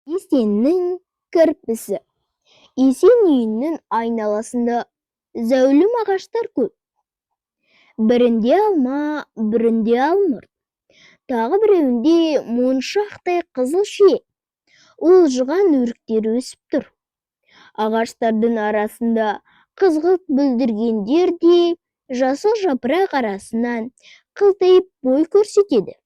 Есеннің кірпісі. Есен үйінің айналасында зәулім ағаштар көп. Бірінде алма, бірінде алмұрт, тағы біреуінде моншақтай қызыл шие, уылжыған өріктер өсіп тұр. Ағаштардың арасында қызғылт бүлдіргендер де жасыл жапырақ арасынан қылтиып бой көрсетеді.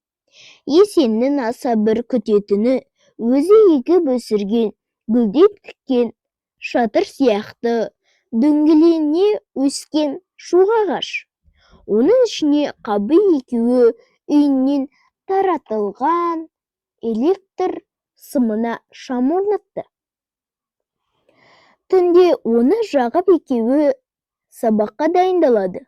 Есеннің аса бір күтетіні өзі егіп өсірген гүлдеп күткен шатыр сияқты дөңгелене өскен шоқ ағаш. Оның ішіне қабы екеуі үйінен таратылған электр сымына шам орнатты. Түнде оны жағып екеуі сабаққа дайындалады.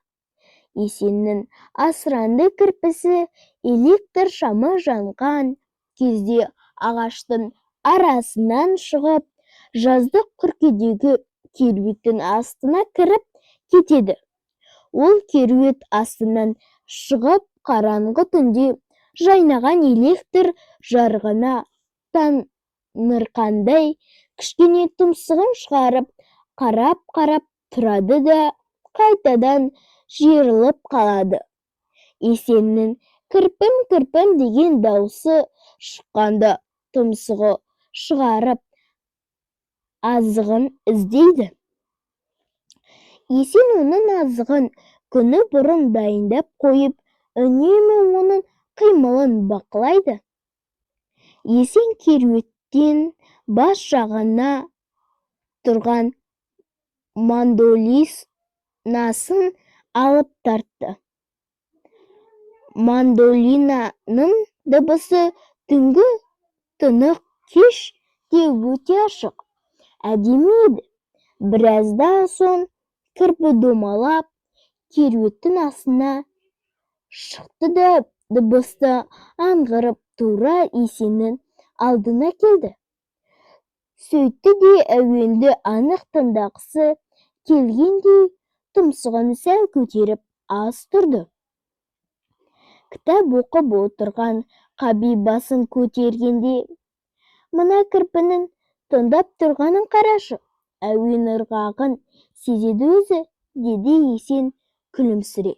Есеннің асыранды кірпісі электр шамы жанған кезде ағаштың арасынан шығып, жаздық күркедегі кереуеттің астына кіріп кетеді. Ол кереует астынан шығып қараңғы түнде жайнаған электр жарығына таңырқандай кішкене тұмсығын шығарып қарап тұрады да қайтадан жиырылып қалады. Есеннің кірпім деген даусы шыққанда тұмсығы шығарып азығын іздейді. Есен оның азығын күні бұрын дайындап қойып, үнемі оның қимылын бақылайды. Есен кереуеттен бас жағына тұрған мандолинасын алып тартты. Мандолинаның дыбысы түнгі тынық кеште өте ашық, әдемі еді. Біраздан соң кірпі домалап кереуеттің астына шықты да дыбысты аңғарып тура Есеннің алдына келді. Сөйтті де әуенді анық тыңдағысы келгендей тұмсығын сәл көтеріп аз тұрды. Кітап оқып отырған Қаби басын көтергенде, «Мына кірпінің тыңдап тұрғанын қарашы, әуен ырғағын сезеді өзі», деді Есен күлімсіреп.